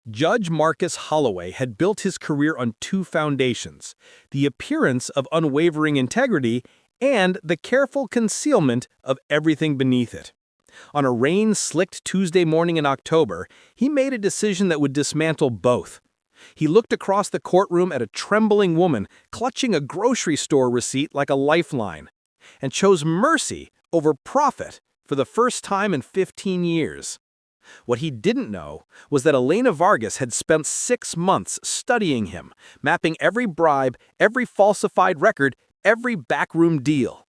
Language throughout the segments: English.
Judge Marcus Holloway had built his career on two foundations: the appearance of unwavering integrity and the careful concealment of everything beneath it. On a rain-slicked Tuesday morning in October, he made a decision that would dismantle both. He looked across the courtroom at a trembling woman clutching a grocery store receipt like a lifeline, and chose mercy over profit for the first time in 15 years. What he didn't know was that Elena Vargas had spent 6 months studying him, mapping every bribe, every falsified record, every backroom deal.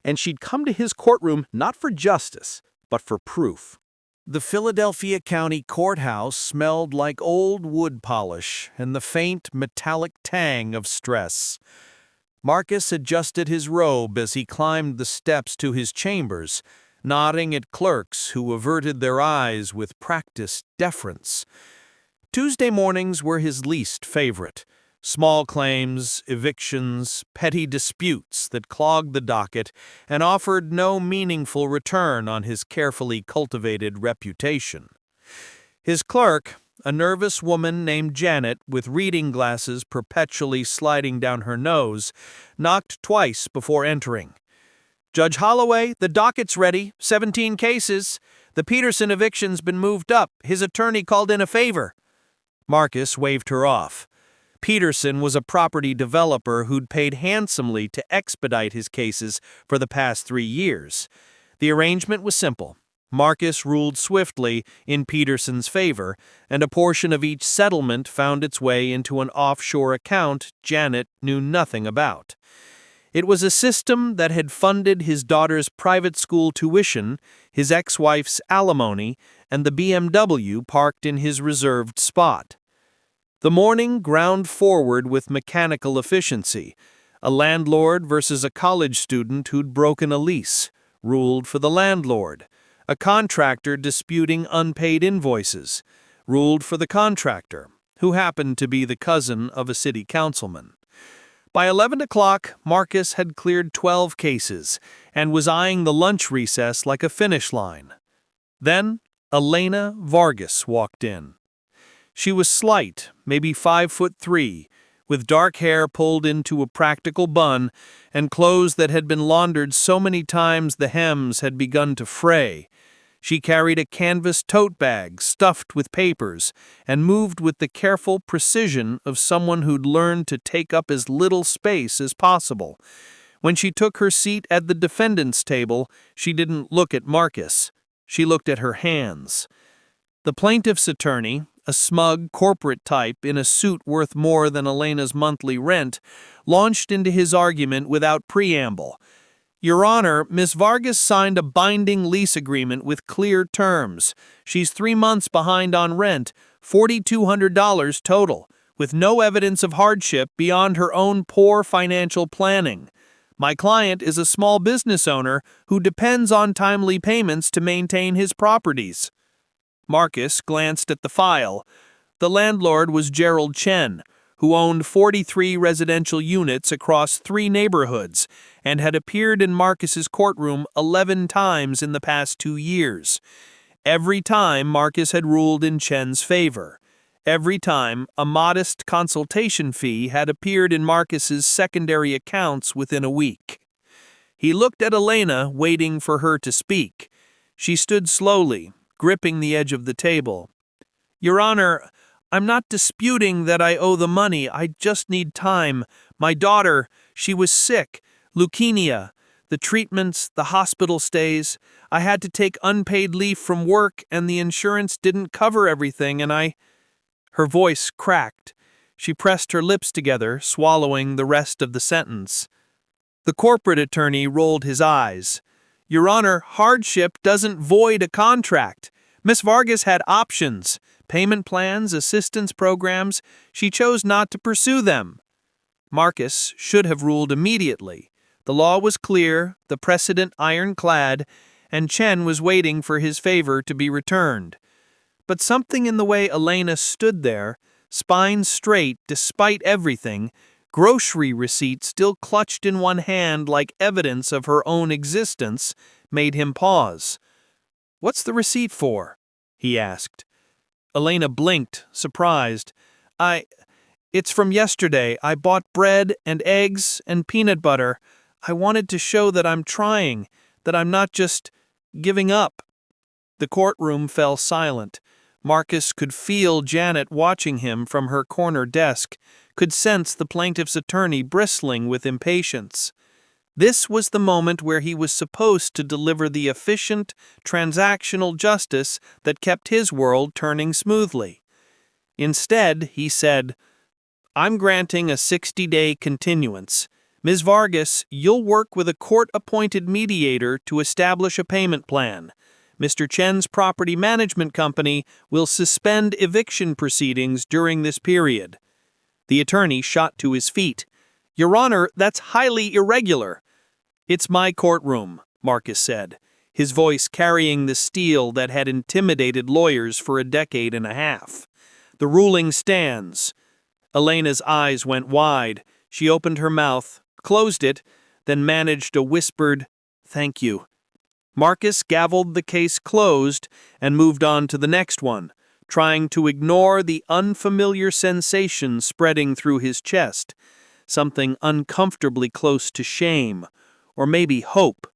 And she'd come to his courtroom not for justice, but for proof. The Philadelphia County Courthouse smelled like old wood polish and the faint metallic tang of stress. Marcus adjusted his robe as he climbed the steps to his chambers, nodding at clerks who averted their eyes with practiced deference. Tuesday mornings were his least favorite. Small claims, evictions, petty disputes that clogged the docket and offered no meaningful return on his carefully cultivated reputation. His clerk, a nervous woman named Janet with reading glasses perpetually sliding down her nose, knocked twice before entering. "Judge Holloway, the docket's ready. 17 cases. The Peterson eviction's been moved up. His attorney called in a favor." Marcus waved her off. Peterson was a property developer who'd paid handsomely to expedite his cases for the past 3 years. The arrangement was simple. Marcus ruled swiftly in Peterson's favor, and a portion of each settlement found its way into an offshore account Janet knew nothing about. It was a system that had funded his daughter's private school tuition, his ex-wife's alimony, and the BMW parked in his reserved spot. The morning ground forward with mechanical efficiency. A landlord versus a college student who'd broken a lease, ruled for the landlord. A contractor disputing unpaid invoices, ruled for the contractor, who happened to be the cousin of a city councilman. By 11 o'clock, Marcus had cleared 12 cases and was eyeing the lunch recess like a finish line. Then, Elena Vargas walked in. She was slight, maybe 5'3", with dark hair pulled into a practical bun and clothes that had been laundered so many times the hems had begun to fray. She carried a canvas tote bag stuffed with papers and moved with the careful precision of someone who'd learned to take up as little space as possible. When she took her seat at the defendant's table, she didn't look at Marcus. She looked at her hands. The plaintiff's attorney, a smug corporate type in a suit worth more than Elena's monthly rent, launched into his argument without preamble. "Your Honor, Miss Vargas signed a binding lease agreement with clear terms. She's 3 months behind on rent, $4,200 total, with no evidence of hardship beyond her own poor financial planning. My client is a small business owner who depends on timely payments to maintain his properties." Marcus glanced at the file. The landlord was Gerald Chen, who owned 43 residential units across 3 neighborhoods and had appeared in Marcus's courtroom 11 times in the past 2 years. Every time Marcus had ruled in Chen's favor. Every time a modest consultation fee had appeared in Marcus's secondary accounts within a week. He looked at Elena, waiting for her to speak. She stood slowly, gripping the edge of the table. "Your Honor, I'm not disputing that I owe the money. I just need time. My daughter, she was sick, leukemia, the treatments, the hospital stays. I had to take unpaid leave from work and the insurance didn't cover everything and Her voice cracked. She pressed her lips together, swallowing the rest of the sentence. The corporate attorney rolled his eyes. "Your Honor, hardship doesn't void a contract. Miss Vargas had options, payment plans, assistance programs. She chose not to pursue them." Marcus should have ruled immediately. The law was clear, the precedent ironclad, and Chen was waiting for his favor to be returned. But something in the way Elena stood there, spine straight despite everything, grocery receipt still clutched in one hand like evidence of her own existence, made him pause. "What's the receipt for?" he asked. Elena blinked, surprised. It's from yesterday. I bought bread and eggs and peanut butter. I wanted to show that I'm trying, that I'm not just giving up. The courtroom fell silent. Marcus could feel Janet watching him from her corner desk, could sense the plaintiff's attorney bristling with impatience. This was the moment where he was supposed to deliver the efficient, transactional justice that kept his world turning smoothly. Instead, he said, "I'm granting a 60-day continuance. Ms. Vargas, you'll work with a court-appointed mediator to establish a payment plan. Mr. Chen's property management company will suspend eviction proceedings during this period." The attorney shot to his feet. "Your Honor, that's highly irregular." "It's my courtroom," Marcus said, his voice carrying the steel that had intimidated lawyers for a decade and a half. "The ruling stands." Elena's eyes went wide. She opened her mouth, closed it, then managed a whispered, "Thank you." Marcus gavelled the case closed and moved on to the next one, trying to ignore the unfamiliar sensation spreading through his chest, something uncomfortably close to shame, or maybe hope.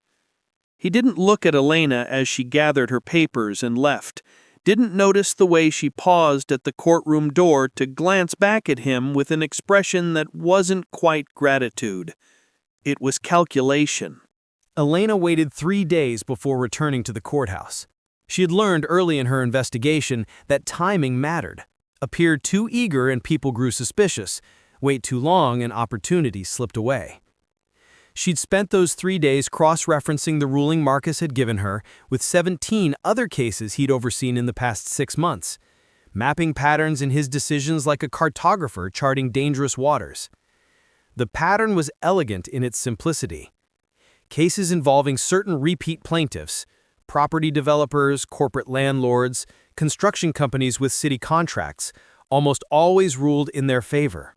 He didn't look at Elena as she gathered her papers and left, didn't notice the way she paused at the courtroom door to glance back at him with an expression that wasn't quite gratitude. It was calculation. Elena waited 3 days before returning to the courthouse. She had learned early in her investigation that timing mattered. Appear too eager and people grew suspicious. Wait too long and opportunities slipped away. She'd spent those 3 days cross-referencing the ruling Marcus had given her with 17 other cases he'd overseen in the past 6 months, mapping patterns in his decisions like a cartographer charting dangerous waters. The pattern was elegant in its simplicity. Cases involving certain repeat plaintiffs, property developers, corporate landlords, construction companies with city contracts, almost always ruled in their favor.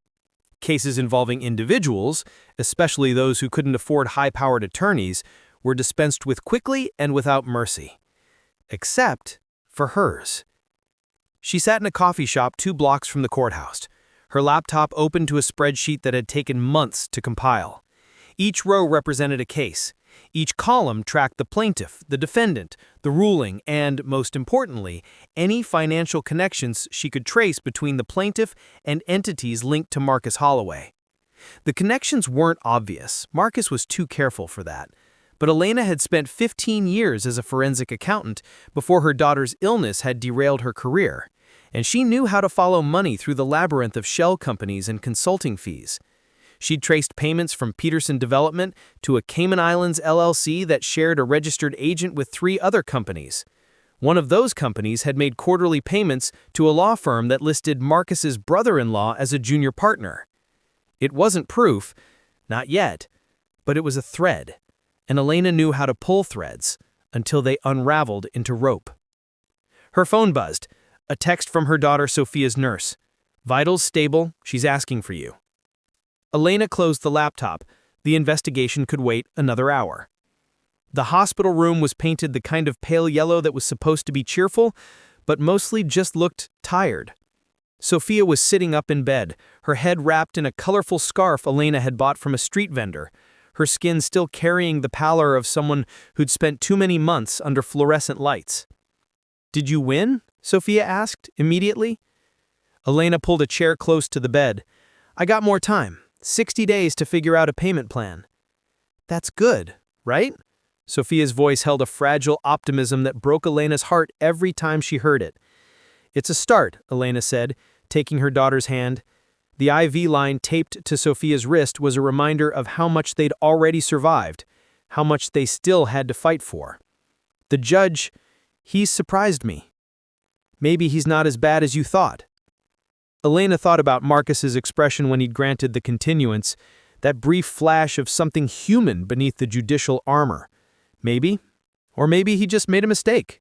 Cases involving individuals, especially those who couldn't afford high-powered attorneys, were dispensed with quickly and without mercy. Except for hers. She sat in a coffee shop 2 blocks from the courthouse, her laptop open to a spreadsheet that had taken months to compile. Each row represented a case. Each column tracked the plaintiff, the defendant, the ruling, and, most importantly, any financial connections she could trace between the plaintiff and entities linked to Marcus Holloway. The connections weren't obvious. Marcus was too careful for that. But Elena had spent 15 years as a forensic accountant before her daughter's illness had derailed her career, and she knew how to follow money through the labyrinth of shell companies and consulting fees. She'd traced payments from Peterson Development to a Cayman Islands LLC that shared a registered agent with 3 other companies. One of those companies had made quarterly payments to a law firm that listed Marcus's brother-in-law as a junior partner. It wasn't proof, not yet, but it was a thread, and Elena knew how to pull threads until they unraveled into rope. Her phone buzzed, a text from her daughter Sophia's nurse. "Vitals stable, she's asking for you." Elena closed the laptop. The investigation could wait another hour. The hospital room was painted the kind of pale yellow that was supposed to be cheerful, but mostly just looked tired. Sophia was sitting up in bed, her head wrapped in a colorful scarf Elena had bought from a street vendor, her skin still carrying the pallor of someone who'd spent too many months under fluorescent lights. "Did you win?" Sophia asked, immediately. Elena pulled a chair close to the bed. "I got more time. 60 days to figure out a payment plan." "That's good, right?" Sophia's voice held a fragile optimism that broke Elena's heart every time she heard it. "It's a start," Elena said, taking her daughter's hand. The IV line taped to Sophia's wrist was a reminder of how much they'd already survived, how much they still had to fight for. "The judge, he's surprised me. Maybe he's not as bad as you thought." Elena thought about Marcus's expression when he'd granted the continuance, that brief flash of something human beneath the judicial armor. Maybe, or maybe he just made a mistake.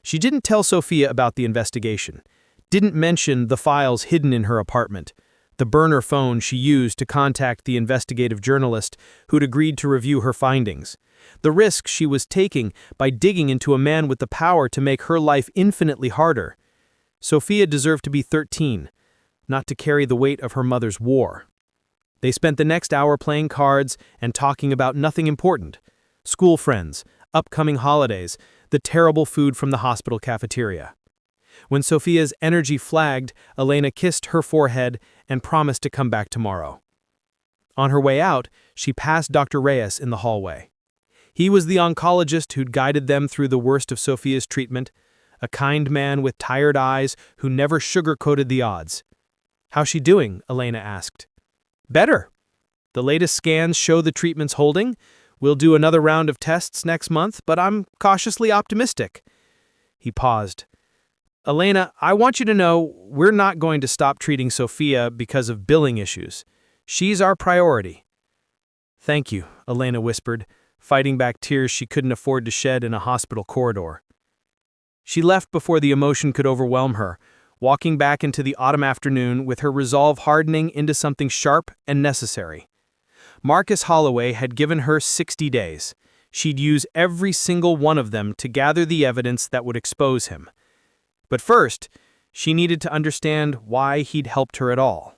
She didn't tell Sophia about the investigation, didn't mention the files hidden in her apartment, the burner phone she used to contact the investigative journalist who'd agreed to review her findings, the risk she was taking by digging into a man with the power to make her life infinitely harder. Sophia deserved to be 13, not to carry the weight of her mother's war. They spent the next hour playing cards and talking about nothing important: school friends, upcoming holidays, the terrible food from the hospital cafeteria. When Sophia's energy flagged, Elena kissed her forehead and promised to come back tomorrow. On her way out, she passed Dr. Reyes in the hallway. He was the oncologist who'd guided them through the worst of Sophia's treatment, a kind man with tired eyes who never sugar-coated the odds. "How's she doing?" Elena asked. "Better. The latest scans show the treatment's holding. We'll do another round of tests next month, but I'm cautiously optimistic." He paused. "Elena, I want you to know we're not going to stop treating Sophia because of billing issues. She's our priority." "Thank you," Elena whispered, fighting back tears she couldn't afford to shed in a hospital corridor. She left before the emotion could overwhelm her, walking back into the autumn afternoon with her resolve hardening into something sharp and necessary. Marcus Holloway had given her 60 days. She'd use every single one of them to gather the evidence that would expose him. But first, she needed to understand why he'd helped her at all.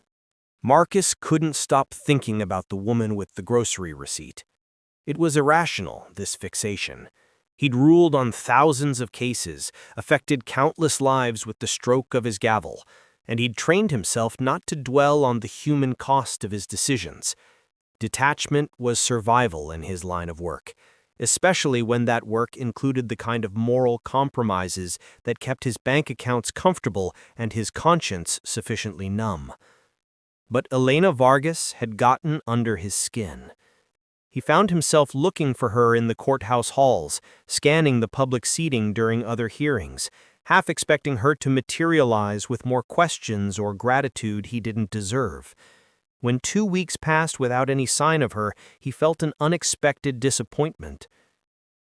Marcus couldn't stop thinking about the woman with the grocery receipt. It was irrational, this fixation. He'd ruled on thousands of cases, affected countless lives with the stroke of his gavel, and he'd trained himself not to dwell on the human cost of his decisions. Detachment was survival in his line of work, especially when that work included the kind of moral compromises that kept his bank accounts comfortable and his conscience sufficiently numb. But Elena Vargas had gotten under his skin. He found himself looking for her in the courthouse halls, scanning the public seating during other hearings, half expecting her to materialize with more questions or gratitude he didn't deserve. When 2 weeks passed without any sign of her, he felt an unexpected disappointment.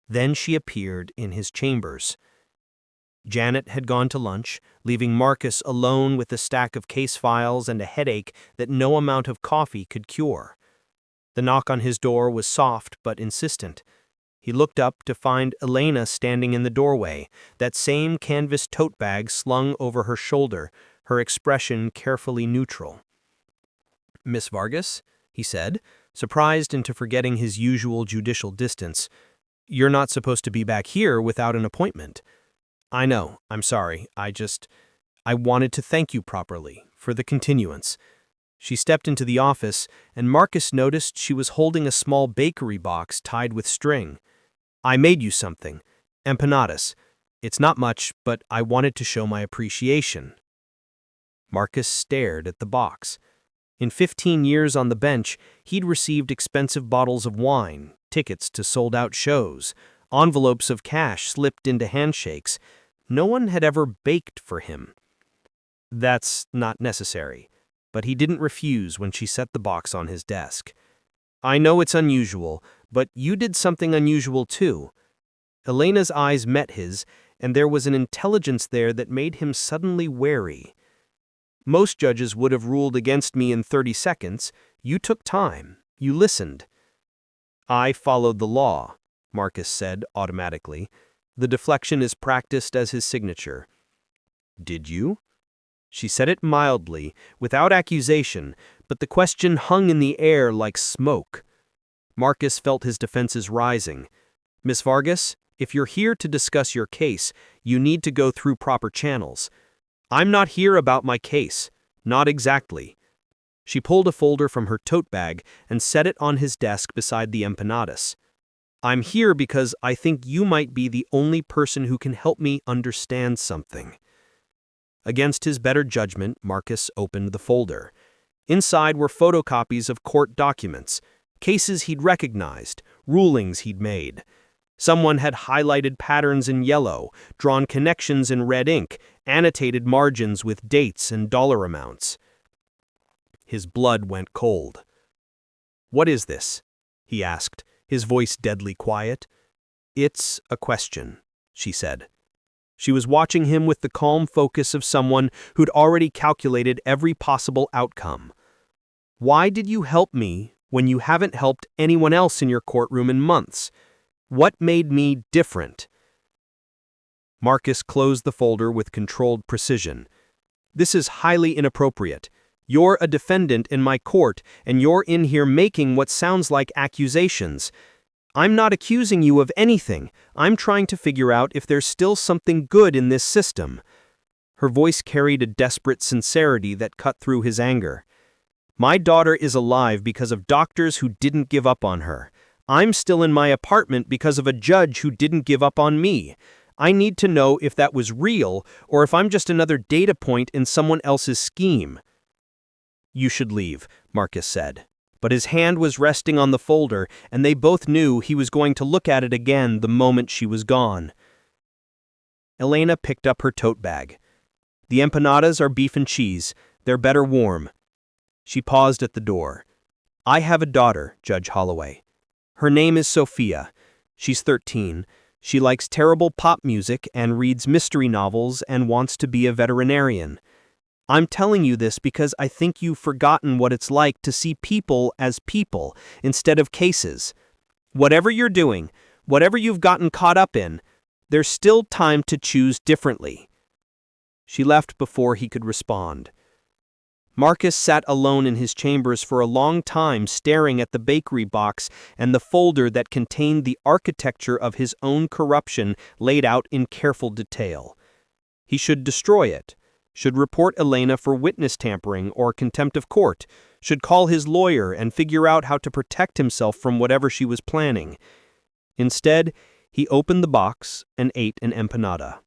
Then she appeared in his chambers. Janet had gone to lunch, leaving Marcus alone with a stack of case files and a headache that no amount of coffee could cure. The knock on his door was soft but insistent. He looked up to find Elena standing in the doorway, that same canvas tote bag slung over her shoulder, her expression carefully neutral. "Miss Vargas," he said, surprised into forgetting his usual judicial distance, "you're not supposed to be back here without an appointment." "I know, I'm sorry, I wanted to thank you properly, for the continuance." She stepped into the office, and Marcus noticed she was holding a small bakery box tied with string. "I made you something. Empanadas. It's not much, but I wanted to show my appreciation." Marcus stared at the box. In 15 years on the bench, he'd received expensive bottles of wine, tickets to sold-out shows, envelopes of cash slipped into handshakes. No one had ever baked for him. "That's not necessary." But he didn't refuse when she set the box on his desk. "I know it's unusual, but you did something unusual too." Elena's eyes met his, and there was an intelligence there that made him suddenly wary. "Most judges would have ruled against me in 30 seconds. You took time. You listened." "I followed the law," Marcus said automatically. The deflection is practiced as his signature. "Did you?" She said it mildly, without accusation, but the question hung in the air like smoke. Marcus felt his defenses rising. "Miss Vargas, if you're here to discuss your case, you need to go through proper channels." "I'm not here about my case. Not exactly." She pulled a folder from her tote bag and set it on his desk beside the empanadas. "I'm here because I think you might be the only person who can help me understand something." Against his better judgment, Marcus opened the folder. Inside were photocopies of court documents, cases he'd recognized, rulings he'd made. Someone had highlighted patterns in yellow, drawn connections in red ink, annotated margins with dates and dollar amounts. His blood went cold. "What is this?" he asked, his voice deadly quiet. "It's a question," she said. She was watching him with the calm focus of someone who'd already calculated every possible outcome. "Why did you help me when you haven't helped anyone else in your courtroom in months? What made me different?" Marcus closed the folder with controlled precision. "This is highly inappropriate. You're a defendant in my court, and you're in here making what sounds like accusations. I'm not accusing you of anything. I'm trying to figure out if there's still something good in this system." Her voice carried a desperate sincerity that cut through his anger. "My daughter is alive because of doctors who didn't give up on her. I'm still in my apartment because of a judge who didn't give up on me. I need to know if that was real or if I'm just another data point in someone else's scheme." "You should leave," Marcus said. But his hand was resting on the folder, and they both knew he was going to look at it again the moment she was gone. Elena picked up her tote bag. "The empanadas are beef and cheese. They're better warm." She paused at the door. "I have a daughter, Judge Holloway. Her name is Sophia. She's 13. She likes terrible pop music and reads mystery novels and wants to be a veterinarian. I'm telling you this because I think you've forgotten what it's like to see people as people instead of cases. Whatever you're doing, whatever you've gotten caught up in, there's still time to choose differently." She left before he could respond. Marcus sat alone in his chambers for a long time, staring at the bakery box and the folder that contained the architecture of his own corruption laid out in careful detail. He should destroy it, should report Elena for witness tampering or contempt of court, should call his lawyer and figure out how to protect himself from whatever she was planning. Instead, he opened the box and ate an empanada.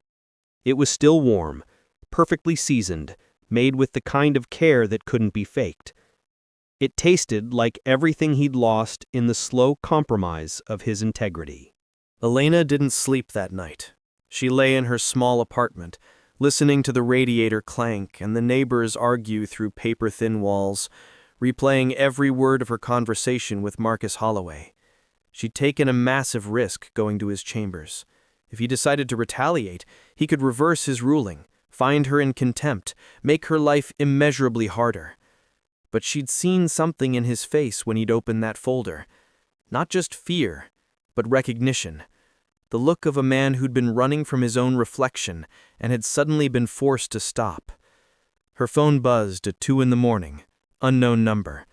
It was still warm, perfectly seasoned, made with the kind of care that couldn't be faked. It tasted like everything he'd lost in the slow compromise of his integrity. Elena didn't sleep that night. She lay in her small apartment, listening to the radiator clank and the neighbors argue through paper-thin walls, replaying every word of her conversation with Marcus Holloway. She'd taken a massive risk going to his chambers. If he decided to retaliate, he could reverse his ruling, find her in contempt, make her life immeasurably harder. But she'd seen something in his face when he'd opened that folder. Not just fear, but recognition. The look of a man who'd been running from his own reflection and had suddenly been forced to stop. Her phone buzzed at 2 a.m, unknown number.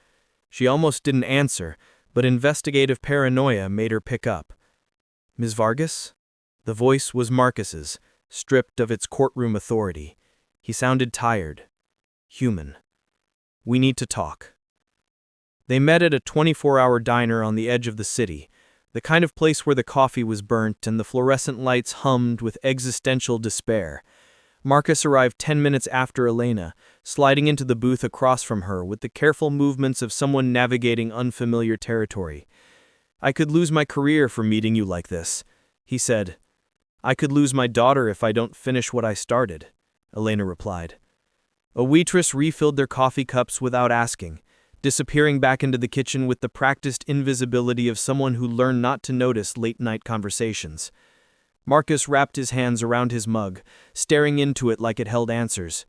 She almost didn't answer, but investigative paranoia made her pick up. "Ms. Vargas?" The voice was Marcus's, stripped of its courtroom authority. He sounded tired, human. "We need to talk." They met at a 24-hour diner on the edge of the city, the kind of place where the coffee was burnt and the fluorescent lights hummed with existential despair. Marcus arrived 10 minutes after Elena, sliding into the booth across from her with the careful movements of someone navigating unfamiliar territory. "I could lose my career for meeting you like this," he said. "I could lose my daughter if I don't finish what I started," Elena replied. A waitress refilled their coffee cups without asking, disappearing back into the kitchen with the practiced invisibility of someone who learned not to notice late-night conversations. Marcus wrapped his hands around his mug, staring into it like it held answers.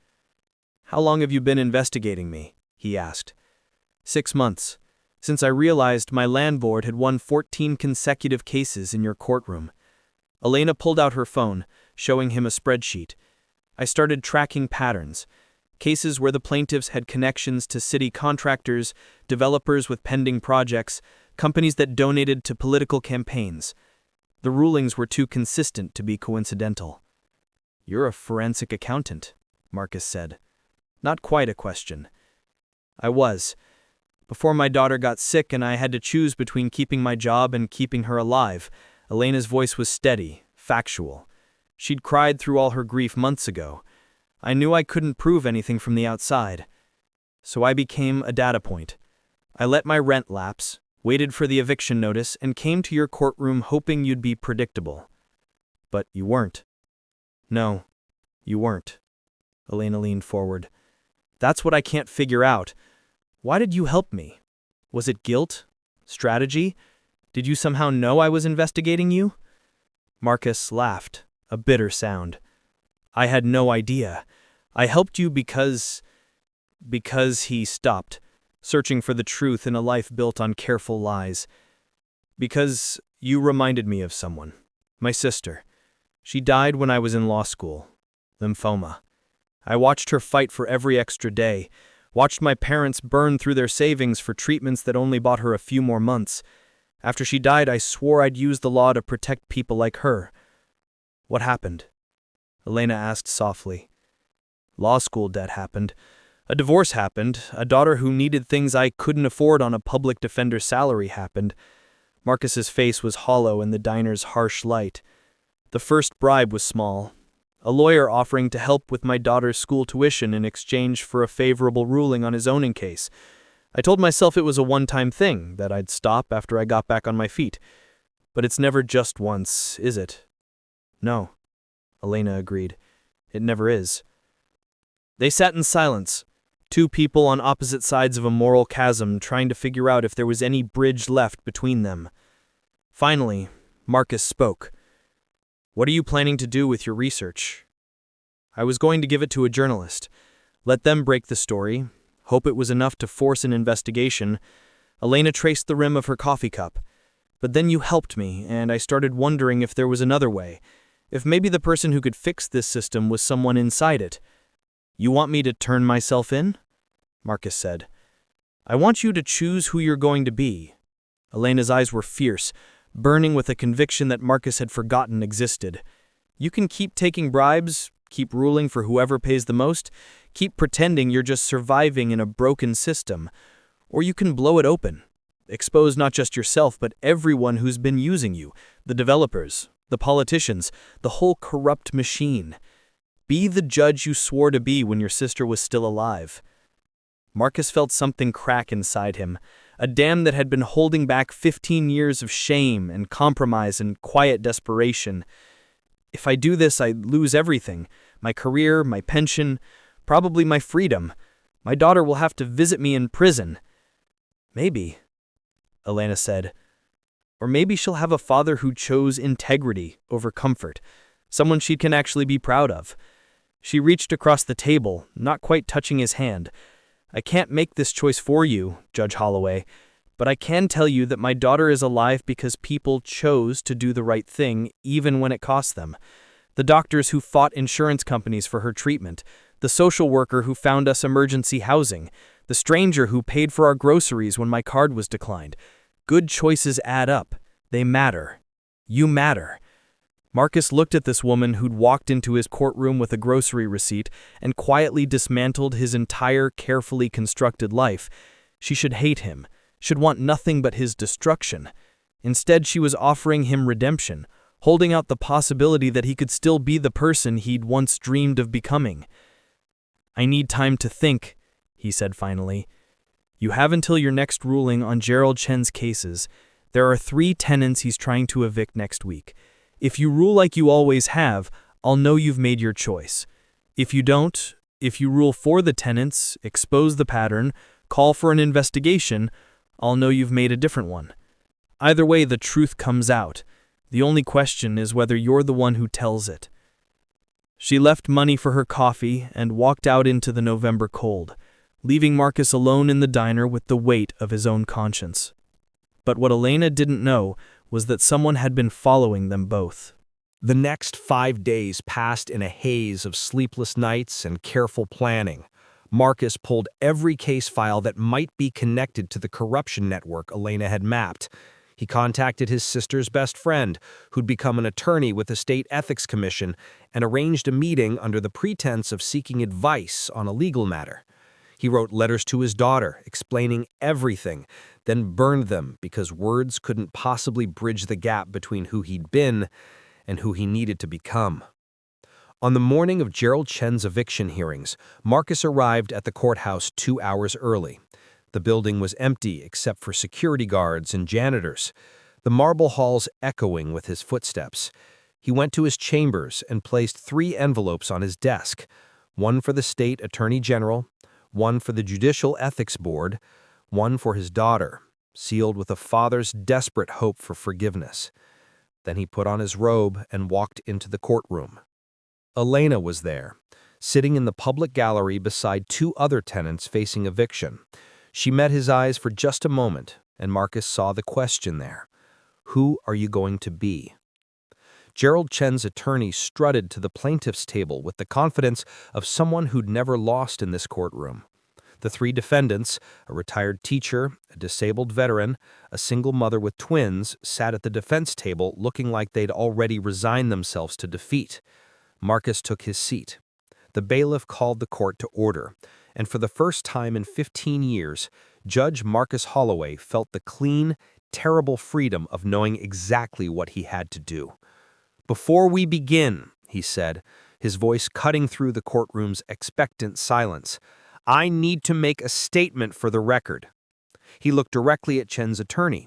"How long have you been investigating me?" he asked. 6 months, since I realized my landlord had won 14 consecutive cases in your courtroom." Elena pulled out her phone, showing him a spreadsheet. "I started tracking patterns. Cases where the plaintiffs had connections to city contractors, developers with pending projects, companies that donated to political campaigns. The rulings were too consistent to be coincidental." "You're a forensic accountant," Marcus said. Not quite a question. "I was. Before my daughter got sick and I had to choose between keeping my job and keeping her alive." Elena's voice was steady, factual. She'd cried through all her grief months ago. "I knew I couldn't prove anything from the outside. So I became a data point. I let my rent lapse, waited for the eviction notice, and came to your courtroom hoping you'd be predictable. But you weren't." "No, you weren't." Elena leaned forward. "That's what I can't figure out. Why did you help me? Was it guilt? Strategy? Did you somehow know I was investigating you?" Marcus laughed, a bitter sound. "I had no idea. I helped you because he stopped, searching for the truth in a life built on careful lies. Because you reminded me of someone. My sister. She died when I was in law school. Lymphoma. I watched her fight for every extra day, watched my parents burn through their savings for treatments that only bought her a few more months. After she died, I swore I'd use the law to protect people like her. What happened? Elena asked softly. Law school debt happened. A divorce happened. A daughter who needed things I couldn't afford on a public defender's salary happened. Marcus's face was hollow in the diner's harsh light. The first bribe was small. A lawyer offering to help with my daughter's school tuition in exchange for a favorable ruling on his zoning case. I told myself it was a one-time thing, that I'd stop after I got back on my feet. But it's never just once, is it? No, Elena agreed. It never is. They sat in silence, two people on opposite sides of a moral chasm trying to figure out if there was any bridge left between them. Finally, Marcus spoke. What are you planning to do with your research? I was going to give it to a journalist. Let them break the story. Hope it was enough to force an investigation. Elena traced the rim of her coffee cup. But then you helped me, and I started wondering if there was another way. If maybe the person who could fix this system was someone inside it. You want me to turn myself in? Marcus said. I want you to choose who you're going to be. Elena's eyes were fierce, burning with a conviction that Marcus had forgotten existed. You can keep taking bribes, keep ruling for whoever pays the most, keep pretending you're just surviving in a broken system. Or you can blow it open. Expose not just yourself, but everyone who's been using you, the developers, the politicians, the whole corrupt machine. Be the judge you swore to be when your sister was still alive. Marcus felt something crack inside him, a dam that had been holding back 15 years of shame and compromise and quiet desperation. If I do this, I lose everything. My career, my pension, probably my freedom. My daughter will have to visit me in prison. Maybe, Elena said. Or maybe she'll have a father who chose integrity over comfort, someone she can actually be proud of. She reached across the table, not quite touching his hand. I can't make this choice for you, Judge Holloway, but I can tell you that my daughter is alive because people chose to do the right thing, even when it cost them. The doctors who fought insurance companies for her treatment, the social worker who found us emergency housing, the stranger who paid for our groceries when my card was declined. Good choices add up. They matter. You matter. Marcus looked at this woman who'd walked into his courtroom with a grocery receipt and quietly dismantled his entire carefully constructed life. She should hate him, should want nothing but his destruction. Instead, she was offering him redemption, holding out the possibility that he could still be the person he'd once dreamed of becoming. I need time to think, he said finally. You have until your next ruling on Gerald Chen's cases. There are 3 tenants he's trying to evict next week. If you rule like you always have, I'll know you've made your choice. If you don't, if you rule for the tenants, expose the pattern, call for an investigation, I'll know you've made a different one. Either way, the truth comes out. The only question is whether you're the one who tells it. She left money for her coffee and walked out into the November cold, leaving Marcus alone in the diner with the weight of his own conscience. But what Elena didn't know was that someone had been following them both. The next 5 days passed in a haze of sleepless nights and careful planning. Marcus pulled every case file that might be connected to the corruption network Elena had mapped. He contacted his sister's best friend, who'd become an attorney with the State Ethics Commission, and arranged a meeting under the pretense of seeking advice on a legal matter. He wrote letters to his daughter, explaining everything, then burned them because words couldn't possibly bridge the gap between who he'd been and who he needed to become. On the morning of Gerald Chen's eviction hearings, Marcus arrived at the courthouse 2 hours early. The building was empty except for security guards and janitors, the marble halls echoing with his footsteps. He went to his chambers and placed 3 envelopes on his desk, one for the state attorney general, one for the Judicial Ethics Board, one for his daughter, sealed with a father's desperate hope for forgiveness. Then he put on his robe and walked into the courtroom. Elena was there, sitting in the public gallery beside 2 other tenants facing eviction. She met his eyes for just a moment, and Marcus saw the question there. Who are you going to be? Gerald Chen's attorney strutted to the plaintiff's table with the confidence of someone who'd never lost in this courtroom. The three defendants, a retired teacher, a disabled veteran, a single mother with twins, sat at the defense table looking like they'd already resigned themselves to defeat. Marcus took his seat. The bailiff called the court to order, and for the first time in 15 years, Judge Marcus Holloway felt the clean, terrible freedom of knowing exactly what he had to do. "Before we begin," he said, his voice cutting through the courtroom's expectant silence, "I need to make a statement for the record." He looked directly at Chen's attorney.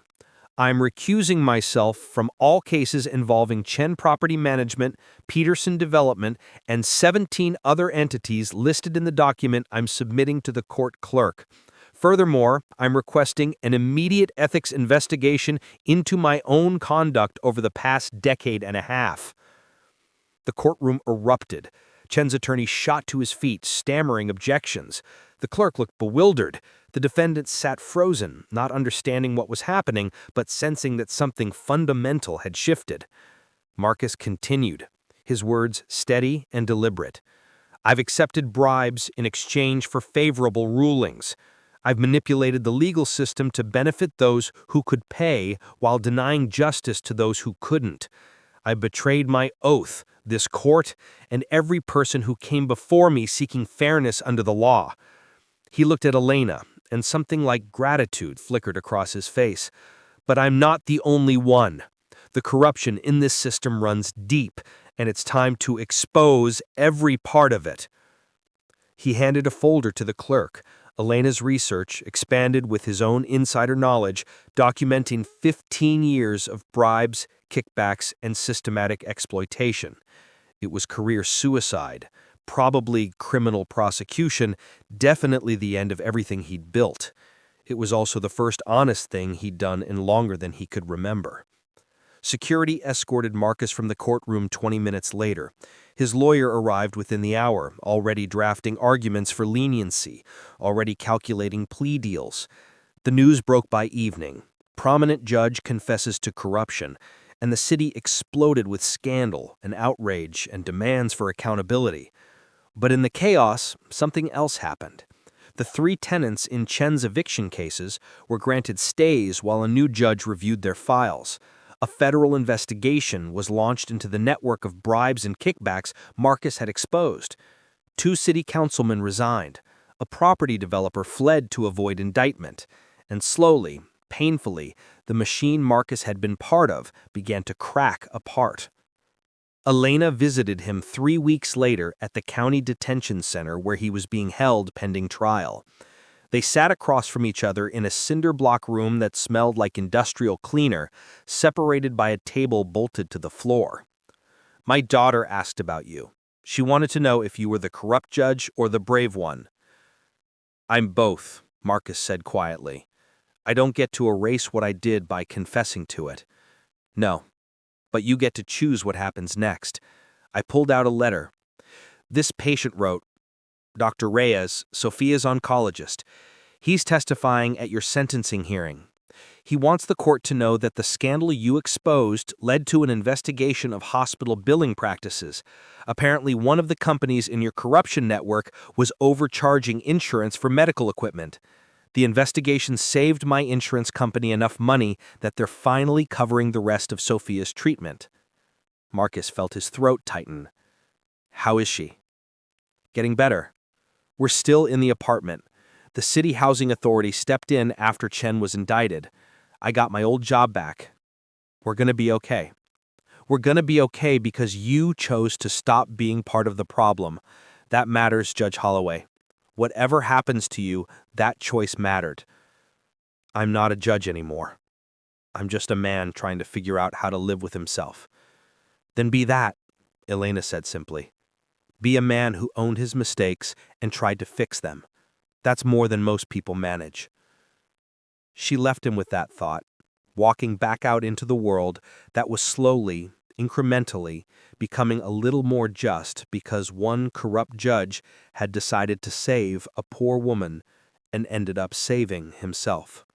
"I'm recusing myself from all cases involving Chen Property Management, Peterson Development, and 17 other entities listed in the document I'm submitting to the court clerk. Furthermore, I'm requesting an immediate ethics investigation into my own conduct over the past decade and a half." The courtroom erupted. Chen's attorney shot to his feet, stammering objections. The clerk looked bewildered. The defendant sat frozen, not understanding what was happening, but sensing that something fundamental had shifted. Marcus continued, his words steady and deliberate. "I've accepted bribes in exchange for favorable rulings. I've manipulated the legal system to benefit those who could pay while denying justice to those who couldn't. I betrayed my oath, this court, and every person who came before me seeking fairness under the law." He looked at Elena, and something like gratitude flickered across his face. "But I'm not the only one. The corruption in this system runs deep, and it's time to expose every part of it." He handed a folder to the clerk. Elena's research, expanded with his own insider knowledge, documenting 15 years of bribes, kickbacks, and systematic exploitation. It was career suicide, probably criminal prosecution, definitely the end of everything he'd built. It was also the first honest thing he'd done in longer than he could remember. Security escorted Marcus from the courtroom 20 minutes later. His lawyer arrived within the hour, already drafting arguments for leniency, already calculating plea deals. The news broke by evening. Prominent judge confesses to corruption, and the city exploded with scandal and outrage and demands for accountability. But in the chaos, something else happened. The three tenants in Chen's eviction cases were granted stays while a new judge reviewed their files. A federal investigation was launched into the network of bribes and kickbacks Marcus had exposed. 2 city councilmen resigned. A property developer fled to avoid indictment. And slowly, painfully, the machine Marcus had been part of began to crack apart. Elena visited him 3 weeks later at the county detention center where he was being held pending trial. They sat across from each other in a cinder block room that smelled like industrial cleaner, separated by a table bolted to the floor. "My daughter asked about you. She wanted to know if you were the corrupt judge or the brave one." "I'm both," Marcus said quietly. "I don't get to erase what I did by confessing to it." "No, but you get to choose what happens next." I pulled out a letter. "This patient wrote, Dr. Reyes, Sophia's oncologist. He's testifying at your sentencing hearing. He wants the court to know that the scandal you exposed led to an investigation of hospital billing practices. Apparently, one of the companies in your corruption network was overcharging insurance for medical equipment. The investigation saved my insurance company enough money that they're finally covering the rest of Sophia's treatment." Marcus felt his throat tighten. "How is she?" "Getting better. We're still in the apartment. The city housing authority stepped in after Chen was indicted. I got my old job back. We're gonna be okay. We're gonna be okay because you chose to stop being part of the problem. That matters, Judge Holloway. Whatever happens to you, that choice mattered. I'm not a judge anymore. I'm just a man trying to figure out how to live with himself." "Then be that," Elena said simply. "Be a man who owned his mistakes and tried to fix them. That's more than most people manage." She left him with that thought, walking back out into the world that was slowly, incrementally, becoming a little more just because one corrupt judge had decided to save a poor woman and ended up saving himself.